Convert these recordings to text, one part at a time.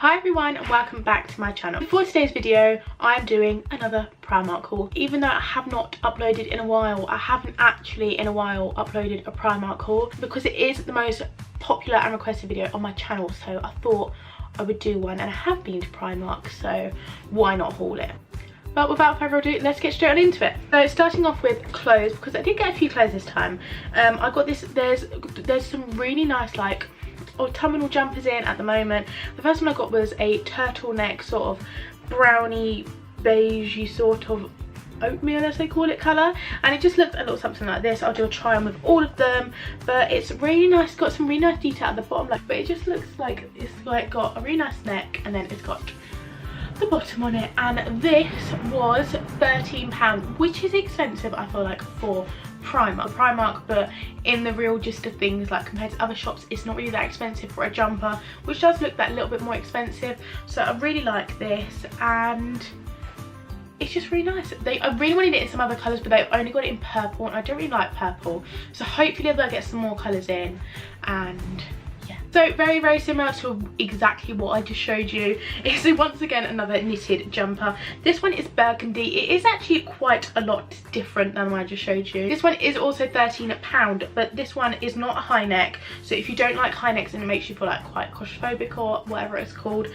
Hi everyone and welcome back to my channel. For today's video I'm doing another Primark haul. Even though I have not uploaded in a while, I haven't actually in a while uploaded a Primark haul because it is the most popular and requested video on my channel, so I thought I would do one, and I have been to Primark, so why not haul it? But without further ado, let's get straight on into it. So starting off with clothes, because I did get a few clothes this time. I got this, there's some really nice like autumnal jumpers in at the moment. The first one I got was a turtleneck sort of browny beigey sort of oatmeal as they call it colour, and it just looked a little something like this. I'll do a try on with all of them, but it's really nice. It's got some really nice detail at the bottom, like, but it just looks like it's like got a really nice neck, and then it's got the bottom on it. And this was £13, which is expensive I feel like for Primark, but in the real gist of things, like compared to other shops, it's not really that expensive for a jumper, which does look that little bit more expensive. So I really like this, and it's just really nice. I really wanted it in some other colours, but they've only got it in purple, and I don't really like purple, so hopefully they'll get some more colours in. And yeah, so very similar to exactly what I just showed you. It's once again another knitted jumper. This one is burgundy. It is actually quite a lot different than what I just showed you. This one is also £13, but this one is not a high neck, so if you don't like high necks and it makes you feel like quite claustrophobic or whatever it's called,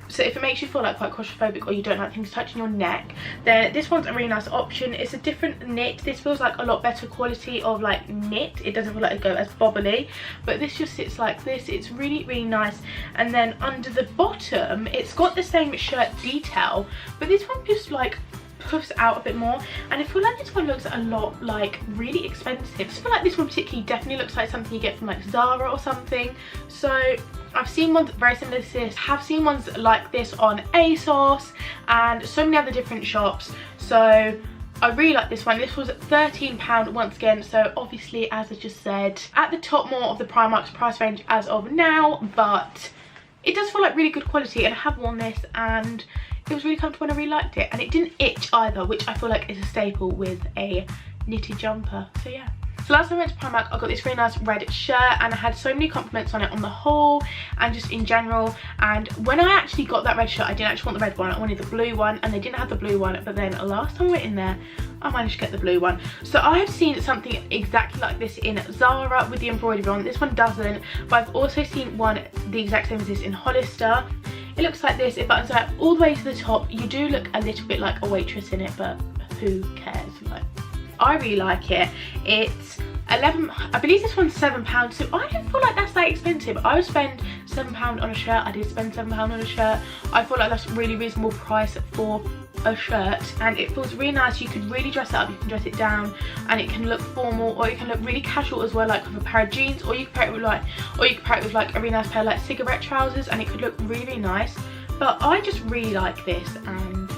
so if it makes you feel like quite claustrophobic or you don't like things touching your neck, then this one's a really nice option. It's a different knit. This feels like a lot better quality of like knit. It doesn't feel like it go as bobbly, but this just sits like this. It's really nice. And then under the bottom it's got the same shirt detail, but this one just like puffs out a bit more, and I feel like this one looks a lot like really expensive. I feel like this one particularly definitely looks like something you get from like Zara or something. So I've seen ones very similar to this, have seen ones like this on ASOS and so many other different shops, so I really like this one. This was £13 once again, so obviously as I just said, at the top more of the Primark's price range as of now, but it does feel like really good quality, and I have worn this and it was really comfortable and I really liked it, and it didn't itch either, which I feel like is a staple with a knitted jumper. So yeah. So last time I went to Primark, I got this really nice red shirt, and I had so many compliments on it on the haul and just in general. And when I actually got that red shirt, I didn't actually want the red one, I wanted the blue one, and they didn't have the blue one. But then last time I went in there, I managed to get the blue one. So I have seen something exactly like this in Zara with the embroidery on. This one doesn't, but I've also seen one the exact same as this in Hollister. It looks like this. It buttons out all the way to the top. You do look a little bit like a waitress in it, but who cares? Like, I really like it. It's 11, I believe this one's £7, so I don't feel like that's that expensive. I would spend £7 on a shirt. I did spend £7 on a shirt. I feel like that's a really reasonable price for a shirt, and it feels really nice. You can really dress it up, you can dress it down, and it can look formal, or it can look really casual as well, like with a pair of jeans, or you can pair it with like, a really nice pair of like cigarette trousers, and it could look really nice. But I just really like this, and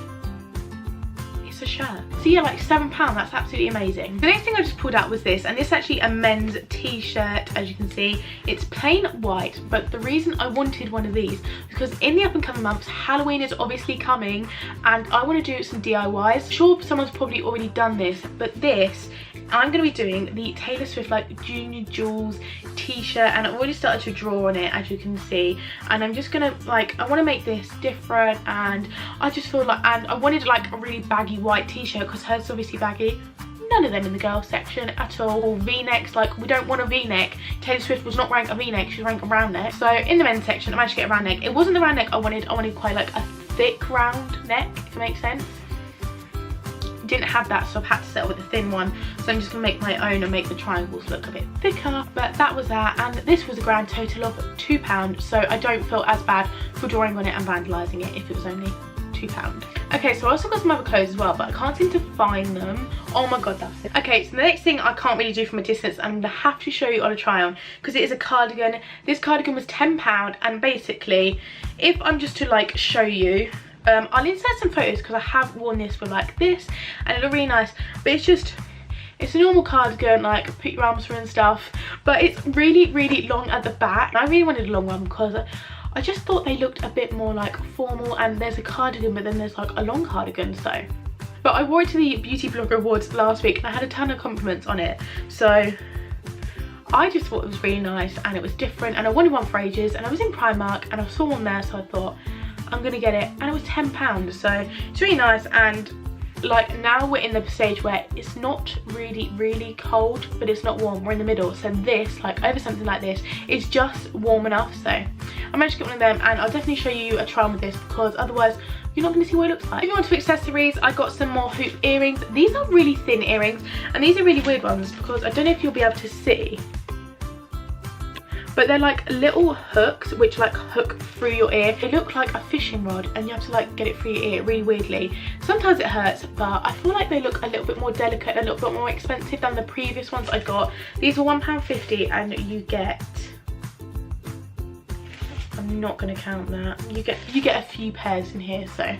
it's a shirt. So yeah, like £7, that's absolutely amazing. The next thing I just pulled out was this, and this is actually a men's t-shirt. As you can see, it's plain white, but the reason I wanted one of these is because in the up and coming months, Halloween is obviously coming, and I want to do some DIYs. Sure, someone's probably already done this, but this, I'm going to be doing the Taylor Swift like Junior Jules t-shirt, and I've already started to draw on it, as you can see, and I'm just gonna like, I want to make this different, and I just feel like, and I wanted like a really baggy white t-shirt because hers is obviously baggy. None of them in the girls section at all. Or v-necks, like we don't want a v-neck. Taylor Swift was not wearing a v-neck, she was wearing a round neck. So in the men's section I managed to get a round neck. It wasn't the round neck I wanted quite like a thick round neck, if it makes sense. Didn't have that, so I've had to settle with a thin one, so I'm just gonna make my own and make the triangles look a bit thicker. But that was that, and this was a grand total of £2, so I don't feel as bad for drawing on it and vandalising it if it was only £2. Okay, so I also got some other clothes as well, but I can't seem to find them. Oh my god, that's it. Okay, so the next thing I can't really do from a distance, I'm gonna have to show you on a try on, because it is a cardigan. This cardigan was £10, and basically, if I'm just to like show you, I'll insert some photos because I have worn this for like this, and it looked really nice. But it's a normal cardigan, like put your arms through and stuff, but it's really long at the back. And I really wanted a long one because I just thought they looked a bit more like formal, and there's a cardigan but then there's like a long cardigan. So, but I wore it to the Beauty Blogger Awards last week and I had a ton of compliments on it, so I just thought it was really nice and it was different, and I wanted one for ages, and I was in Primark and I saw one there, so I thought I'm gonna get it, and it was £10, so it's really nice. And like now we're in the stage where it's not really cold, but it's not warm, we're in the middle. So this, like over something like this, is just warm enough. So I managed to get one of them, and I'll definitely show you a try on with this, because otherwise you're not going to see what it looks like. Moving on to accessories, I got some more hoop earrings. These are really thin earrings, and these are really weird ones because I don't know if you'll be able to see, but they're like little hooks which like hook through your ear. They look like a fishing rod, and you have to like get it through your ear really weirdly. Sometimes it hurts, but I feel like they look a little bit more delicate, a little bit more expensive than the previous ones I got. These were £1.50, and you get, I'm not going to count that, you get a few pairs in here. So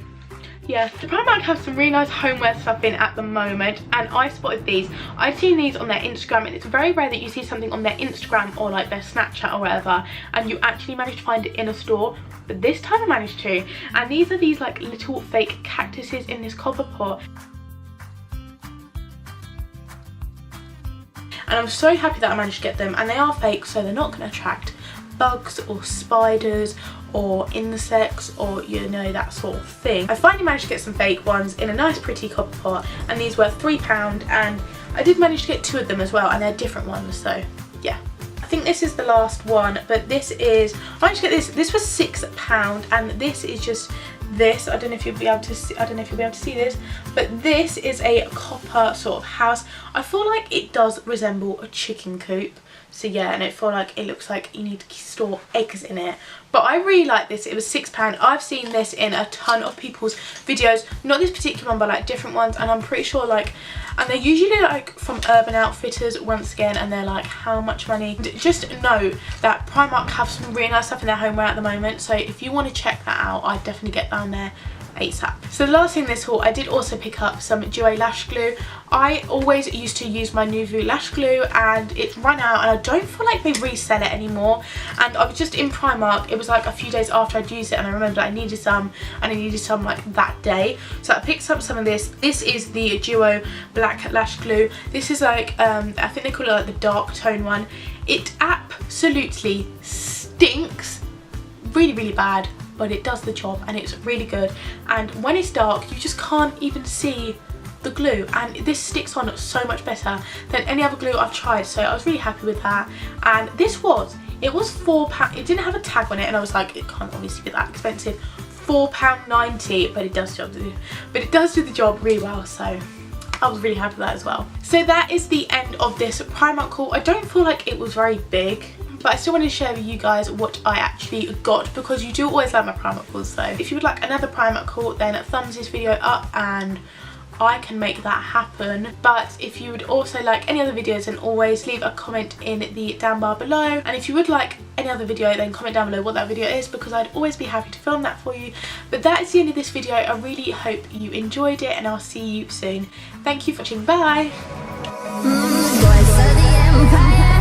yeah, the Primark have some really nice homeware stuff in at the moment, and I spotted these. I've seen these on their Instagram, and it's very rare that you see something on their Instagram or like their Snapchat or whatever and you actually manage to find it in a store, but this time I managed to. And these are these like little fake cactuses in this copper pot, and I'm so happy that I managed to get them. And they are fake, so they're not going to attract bugs or spiders or insects or, you know, that sort of thing. I finally managed to get some fake ones in a nice pretty copper pot, and these were £3, and I did manage to get 2 of them as well, and they're different ones. So yeah, I think this is the last one, but this is, I managed to get this was £6, and this is just this. I don't know if you'll be able to see, this, but this is a copper sort of house. I feel like it does resemble a chicken coop. So yeah, and I feel like it looks like you need to store eggs in it. But I really like this. It was £6. I've seen this in a ton of people's videos. Not this particular one, but like different ones. And I'm pretty sure like, and they're usually like from Urban Outfitters once again. And they're like, how much money? Just know that Primark have some really nice stuff in their homeware at the moment. So if you want to check that out, I'd definitely get down there ASAP. So the last thing in this haul, I did also pick up some GH0STBLONDie lash glue. I always used to use my Nouveau lash glue, and it's run out, and I don't feel like they resell it anymore. And I was just in Primark, it was like a few days after I'd used it, and I remembered I needed some, and I needed some like that day. So I picked up some of this. This is the Duo black lash glue. This is like, I think they call it like the dark tone one. It absolutely stinks really bad, but it does the job, and it's really good. And when it's dark, you just can't even see the glue, and this sticks on so much better than any other glue I've tried. So I was really happy with that. And this was, it was £4. It didn't have a tag on it, and I was like, it can't obviously be that expensive. £4.90, but it does do the job really well. So I was really happy with that as well. So that is the end of this Primark haul. I don't feel like it was very big, but I still wanted to share with you guys what I actually got, because you do always like my Primark hauls. So if you would like another Primark haul, then thumbs this video up and I can make that happen. But if you would also like any other videos, then always leave a comment in the down bar below. And if you would like any other video, then comment down below what that video is, because I'd always be happy to film that for you. But that is the end of this video. I really hope you enjoyed it, and I'll see you soon. Thank you for watching. Bye. Voice of the Empire.